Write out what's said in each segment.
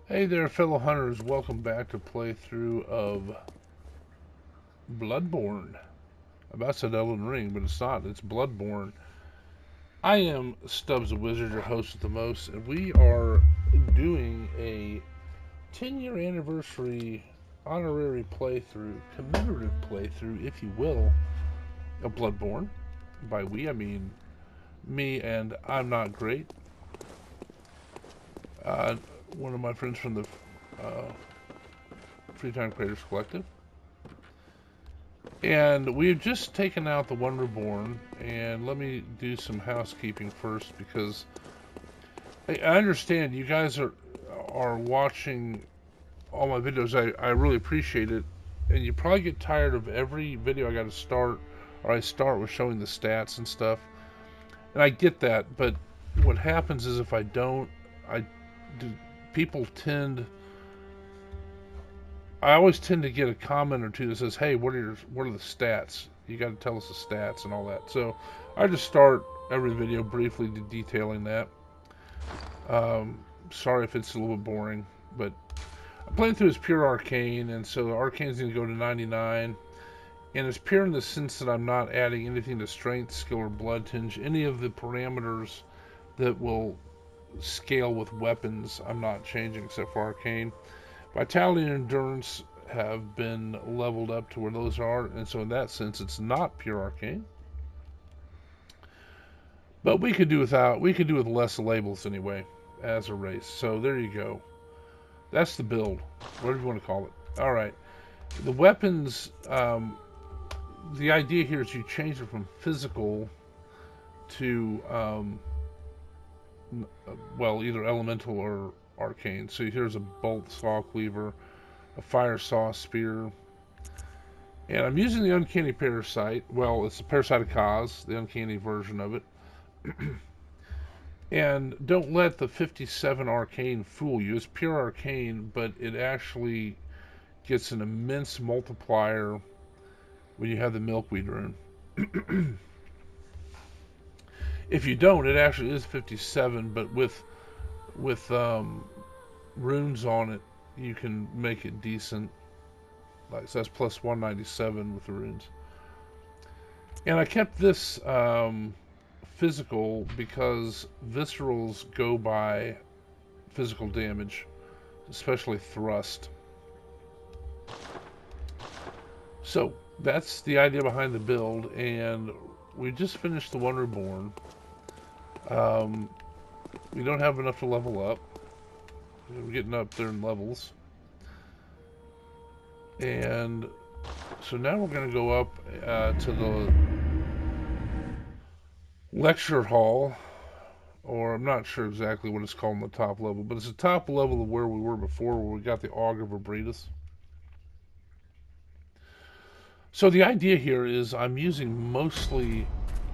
Hey there, fellow hunters. Welcome back to playthrough of Bloodborne. I about said Elden Ring, but it's not. It's Bloodborne. I am Stubbs the Wizard, your host with the most, and we are doing a 10-year anniversary honorary playthrough, commemorative playthrough, if you will, of Bloodborne. By we, I mean me and I'm Not Great. Uh, One of my friends from the uh, Free Time Creators Collective. And we've just taken out the One Reborn, and let me do some housekeeping first because I understand you guys are watching all my videos. I really appreciate it, and you probably get tired of every video I got to start, or I start with showing the stats and stuff, and I get that. But what happens is if I don't, I do, people tend I always tend to get a comment or two that says, "Hey, what are the stats? You got to tell us the stats and all that." So I just start every video briefly detailing that. Sorry if it's a little bit boring, but I'm playing through as pure Arcane, and so Arcane's going to go to 99. And it's pure in the sense that I'm not adding anything to strength, skill, or blood tinge. Any of the parameters that will scale with weapons, I'm not changing except for Arcane. Vitality and endurance have been leveled up to where those are, and so in that sense, it's not pure arcane. But we could do without. We could do with less labels anyway, as a race. So there you go. That's the build, whatever you want to call it. All right. The weapons. The idea here is you change it from physical to well, either elemental or arcane. So here's a bolt saw cleaver, a fire saw spear. And I'm using the Uncanny Parasite. Well, it's the Parasite of Kaz, the Uncanny version of it. And don't let the 57 Arcane fool you. It's pure Arcane, but it actually gets an immense multiplier when you have the Milkweed rune. If you don't, it actually is 57, but with runes on it, you can make it decent. Like, so that's plus 197 with the runes. And I kept this physical because viscerals go by physical damage, especially thrust. So that's the idea behind the build, and we just finished the One Reborn. We don't have enough to level up. We're getting up there in levels. And so now we're going to go up to the lecture hall, or I'm not sure exactly what it's called on the top level, but it's the top level of where we were before, where we got the Augur of Abretus. So the idea here is I'm using mostly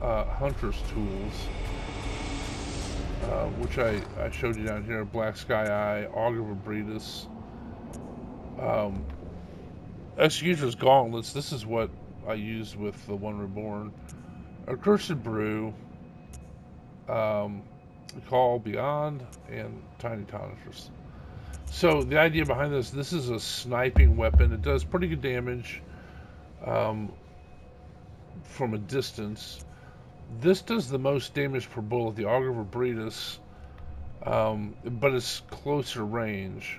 hunter's tools, which I showed you down here: Black Sky Eye, Augur of Abretus, Executioner's Gauntlets. This is what I used with the One Reborn. Accursed Brew, Call Beyond, and Tiny Tonitrus. So the idea behind this is a sniping weapon. It does pretty good damage from a distance. This does the most damage per bullet, the Augur of Abretus, but it's closer range.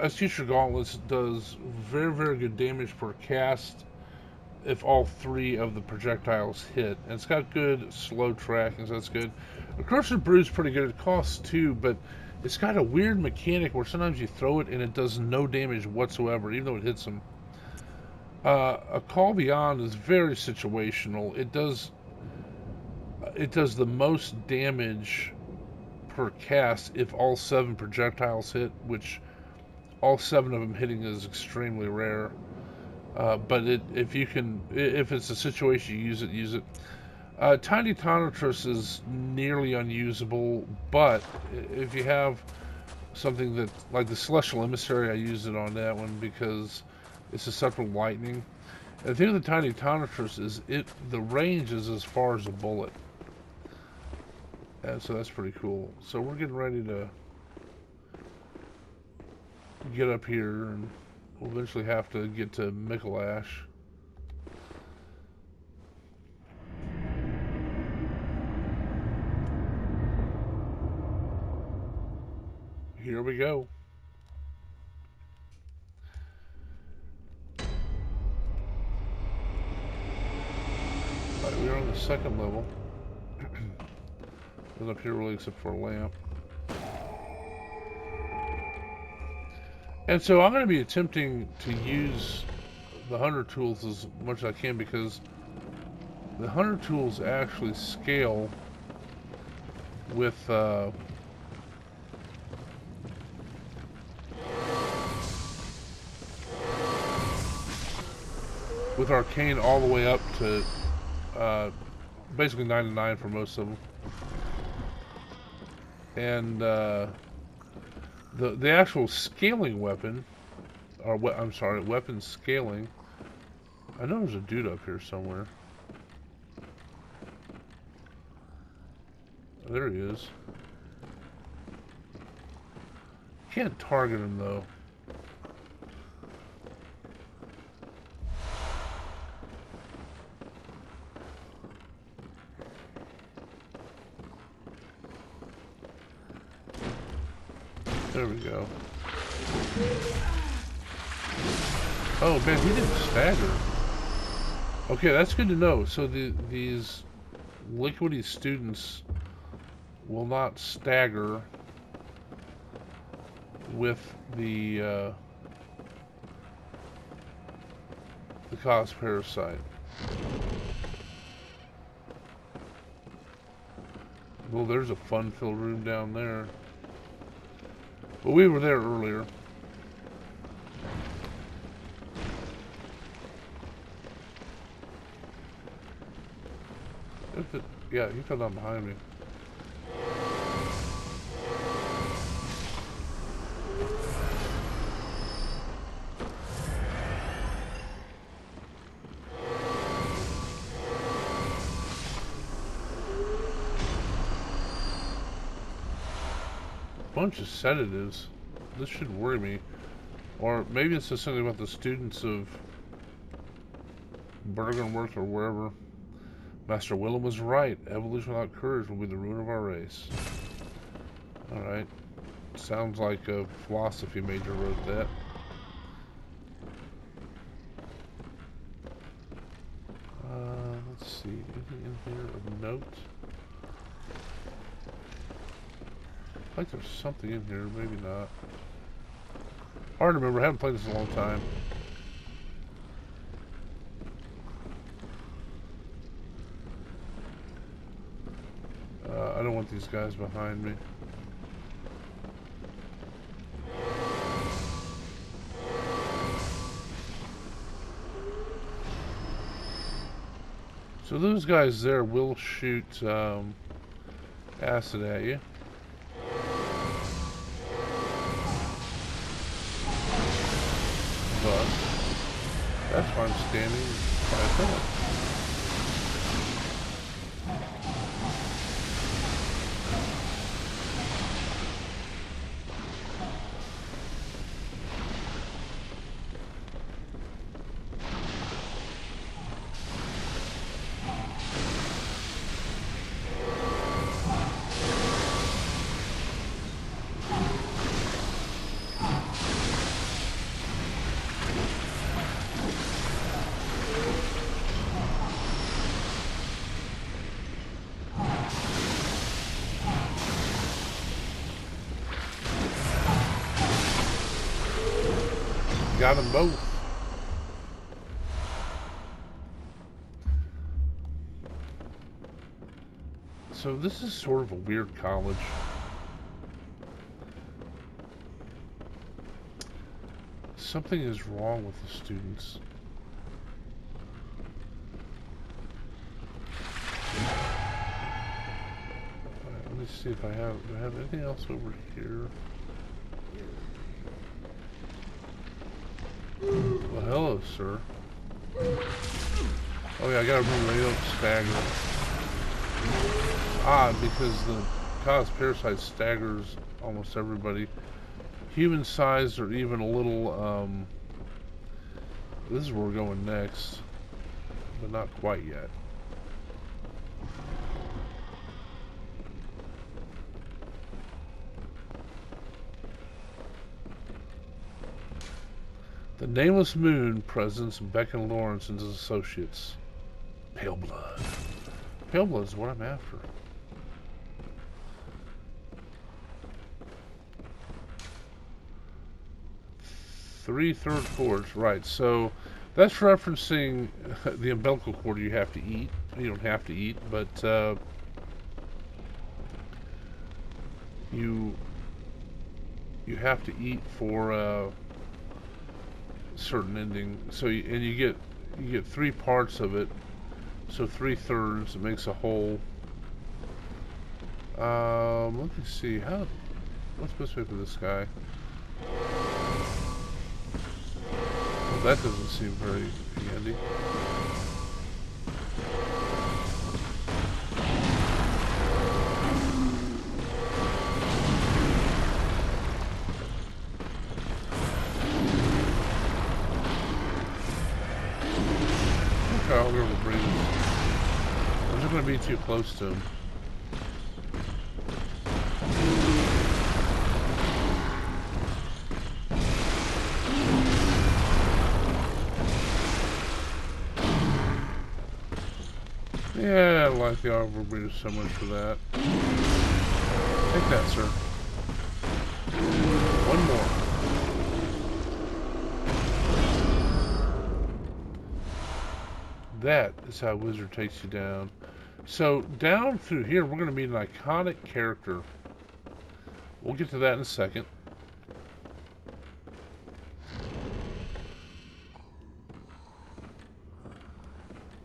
Executioner Gauntlets does very, very good damage per cast if all three of the projectiles hit. And it's got good slow tracking, so that's good. Accursed Brew is pretty good. It costs 2, but it's got a weird mechanic where sometimes you throw it and it does no damage whatsoever, even though it hits them. A Call Beyond is very situational. It does the most damage per cast if all 7 projectiles hit, which all 7 of them hitting is extremely rare. But if it's a situation you use it. Tiny Tonitrus is nearly unusable, but if you have something that, like the Celestial Emissary, I use it on that one because it's susceptible to lightning. And the thing with the Tiny Tonitrus is the range is as far as a bullet. And so that's pretty cool. So we're getting ready to get up here, and we'll eventually have to get to Mikkelash. Here we go. Alright, we're on the second level. Nothing up here really except for a lamp. And so I'm going to be attempting to use the hunter tools as much as I can, because the hunter tools actually scale with Arcane all the way up to basically 99 for most of them. And the actual scaling weapon, or I'm sorry, weapon scaling. I know there's a dude up here somewhere. There he is. Can't target him though. There we go. Oh man, he didn't stagger. Okay, that's good to know. So these liquidy students will not stagger with the cause parasite. Well, there's a fun-filled room down there. But we were there earlier. Yeah, he fell down behind me. Bunch of sedatives. This should worry me. Or maybe it's just something about the students of Bergenworth or wherever. Master Willem was right. Evolution without courage will be the ruin of our race. Alright. Sounds like a philosophy major wrote that. Let's see. Anything in here of note? I think there's something in here, maybe not. Hard to remember, I haven't played this in a long time. I don't want these guys behind me. So those guys there will shoot acid at you. But that's why I'm standing by a pillar. Got them both. So this is sort of a weird college. Something is wrong with the students. Alright, let me see if do I have anything else over here? Well, hello, sir. Oh yeah, I gotta remember they don't stagger. odd because the cause parasite staggers almost everybody. Human sized or even a little, this is where we're going next, but not quite yet. The Nameless Moon presents beckon Lawrence and his associates. Pale blood. Pale blood is what I'm after. Three-third chords, right? So that's referencing the umbilical cord you have to eat. You don't have to eat, but you have to eat for certain ending. So you get 3 parts of it. So 3/3 it makes a whole. Let me see what's the best way for this guy. Well, that doesn't seem very handy. Okay, I'll go over breathing. I'm just going to be too close to him. Yeah, I like the overbreather so much for that. Take that, sir. One more. That is how Wizard takes you down. So, down through here, we're going to meet an iconic character. We'll get to that in a second.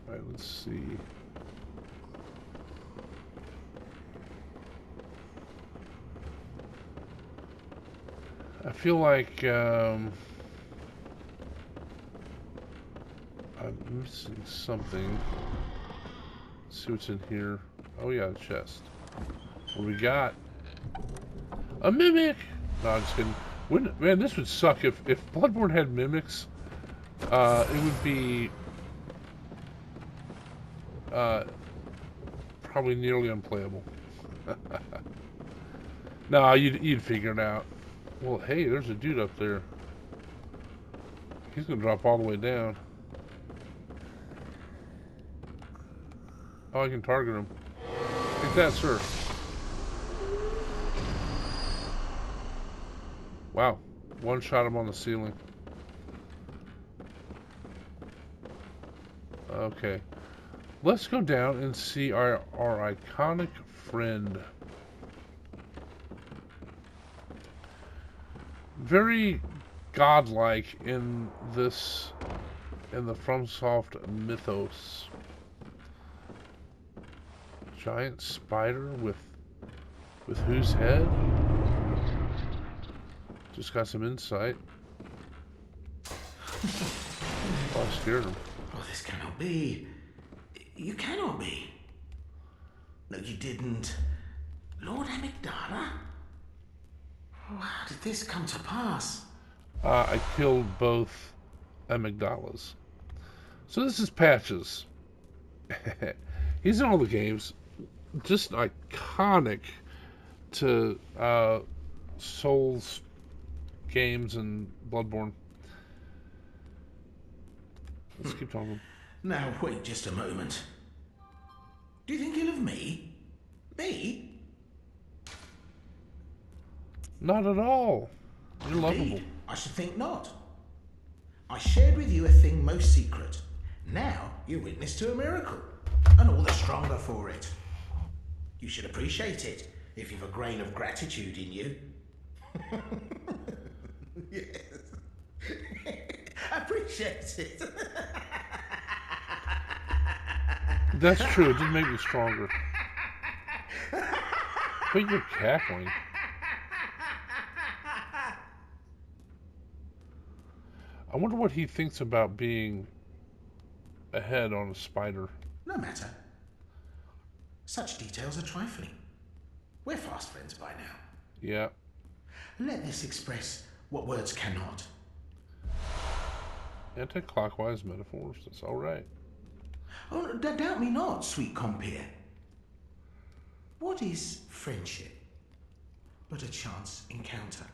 Alright, let's see. I feel like I'm missing something. Let's see what's in here. Oh yeah, the chest. What we got? A mimic! No, I'm just kidding. Man, this would suck if Bloodborne had mimics. It would be probably nearly unplayable. No, you'd figure it out. Well, hey, there's a dude up there. He's gonna drop all the way down. Oh, I can target him. Take that, sir. Wow. One shot him on the ceiling. Okay. Let's go down and see our iconic friend. Very godlike in the FromSoft mythos. Giant spider with whose head? Just got some insight. Oh, I scared him. Oh, this cannot be. You cannot be. No, you didn't. Lord Amygdala? How did this come to pass? I killed both amygdalas. So this is Patches. He's in all the games. Just iconic to Souls games and Bloodborne. Let's keep talking. Now, wait just a moment. Do you think ill of me? Me? Not at all. You're lovable. Indeed, I should think not. I shared with you a thing most secret. Now you're witness to a miracle, and all the stronger for it. You should appreciate it if you've a grain of gratitude in you. Yes. Appreciate it. That's true. It did make me stronger. But you're cackling. I wonder what he thinks about being a head on a spider. No matter. Such details are trifling. We're fast friends by now. Yeah. Let this express what words cannot. Anti-clockwise metaphors. That's all right. Oh, doubt me not, sweet compeer. What is friendship but a chance encounter?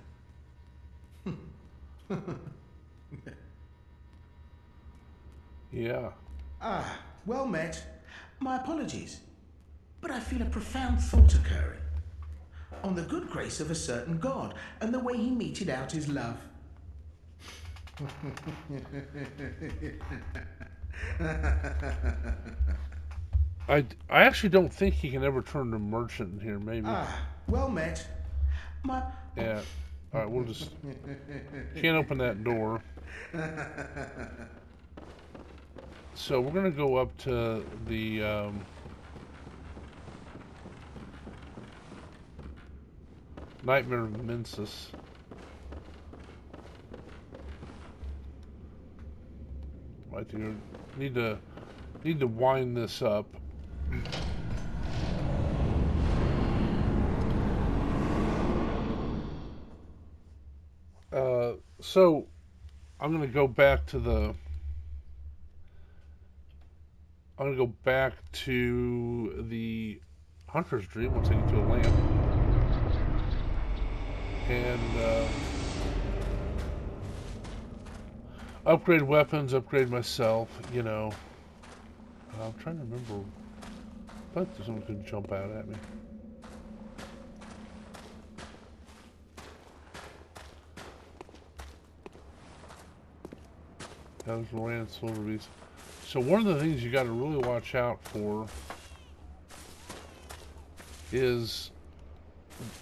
Yeah. Ah, well met. My apologies. But I feel a profound thought occurring on the good grace of a certain god and the way he meted out his love. I actually don't think he can ever turn to merchant in here, maybe. Ah, well met. My... Yeah. Alright, we'll just... Can't open that door. So we're going to go up to the... Nightmare of Mensis. Right here. Need to wind this up. So I'm gonna go back to the. I'm gonna go back to the Hunter's Dream. We'll take it to a lamp, and upgrade weapons, upgrade myself. You know, I'm trying to remember. I thought someone could jump out at me. That was Rand Silverbeast. So one of the things you got to really watch out for is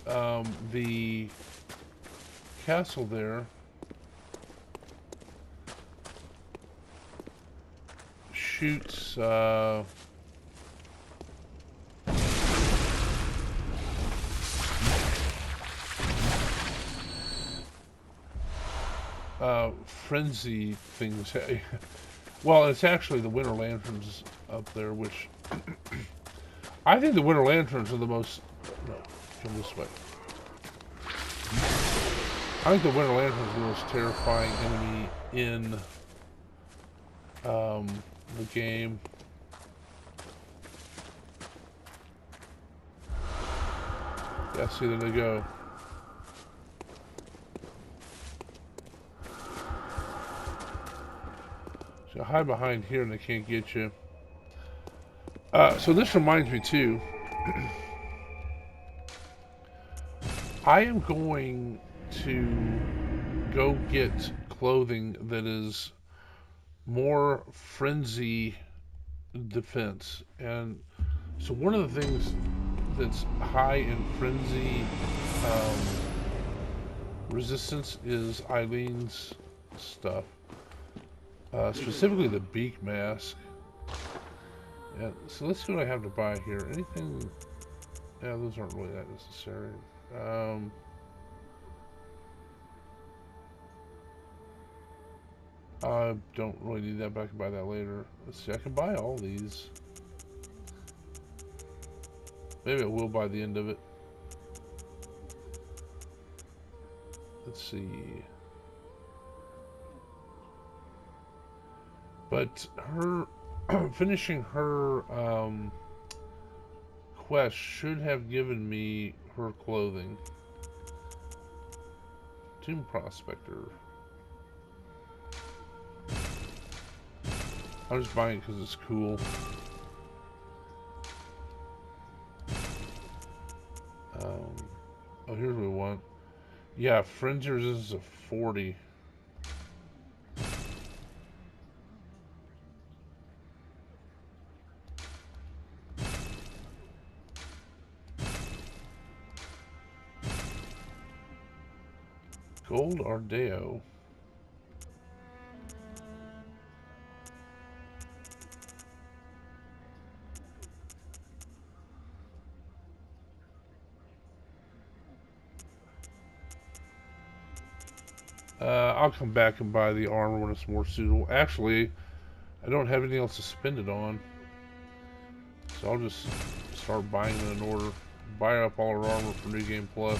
the castle there shoots frenzy things. Well, it's actually the Winter Lanterns up there, which I think the Winter Lanterns are the most. No, come this way. I think the Winter Lanterns are the most terrifying enemy in the game. Yeah, see, there they go. So hide behind here and they can't get you. So this reminds me too. I am going to go get clothing that is more frenzy defense. And so one of the things that's high in frenzy resistance is Eileen's stuff. Specifically the beak mask. Yeah, so let's see what I have to buy here. Anything... Yeah, those aren't really that necessary. I don't really need that, but I can buy that later. Let's see, I can buy all these. Maybe I will by the end of it. Let's see. But her finishing her quest should have given me her clothing. Tomb Prospector. I'm just buying it because it's cool. Oh, here's what we want. Yeah, frenzy resistance is a 40. Gold Ardeo. I'll come back and buy the armor when it's more suitable. Actually, I don't have anything else to spend it on. So I'll just start buying them in order. Buy up all our armor for New Game Plus.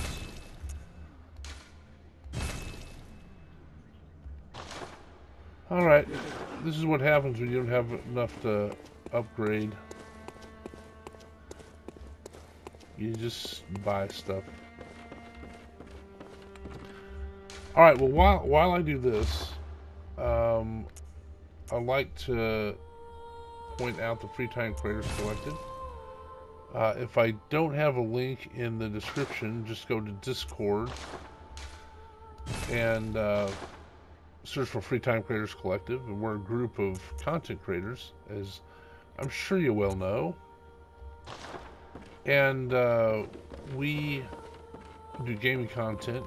Alright, this is what happens when you don't have enough to upgrade. You just buy stuff. Alright, well, while I do this, I like to point out the free time creators collected. If I don't have a link in the description, just go to Discord and search for Free Time Creators Collective. And we're a group of content creators, as I'm sure you well know. And we do gaming content.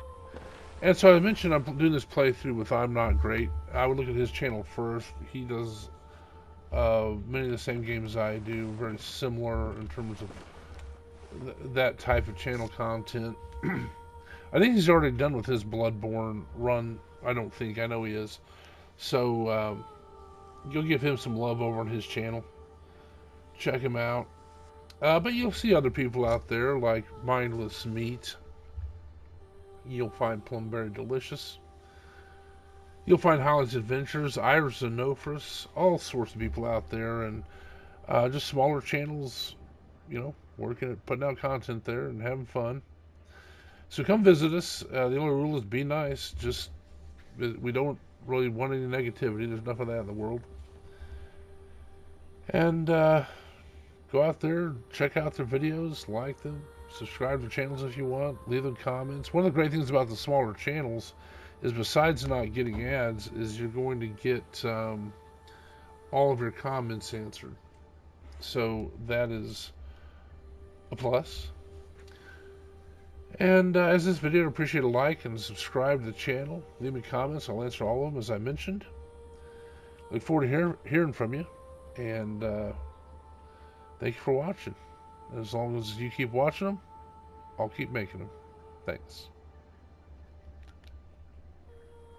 And so I mentioned I'm doing this playthrough with I'm Not Great. I would look at his channel first. He does many of the same games I do, very similar in terms of that type of channel content. I think he's already done with his Bloodborne run. I don't think. I know he is. So you'll give him some love over on his channel. Check him out. But you'll see other people out there like Mindless Meat. You'll find Plumberry Delicious. You'll find Holly's Adventures, Iris and Nofris, all sorts of people out there, and just smaller channels, you know, working at putting out content there and having fun. So come visit us. The only rule is be nice. Just we don't really want any negativity. There's enough of that in the world. And go out there, check out their videos, like them, subscribe to channels if you want, leave them comments. One of the great things about the smaller channels is, besides not getting ads, is you're going to get all of your comments answered. So that is a plus. And as this video, I'd appreciate a like and subscribe to the channel. Leave me comments. I'll answer all of them as I mentioned. Look forward to hearing from you. And thank you for watching. As long as you keep watching them, I'll keep making them. Thanks.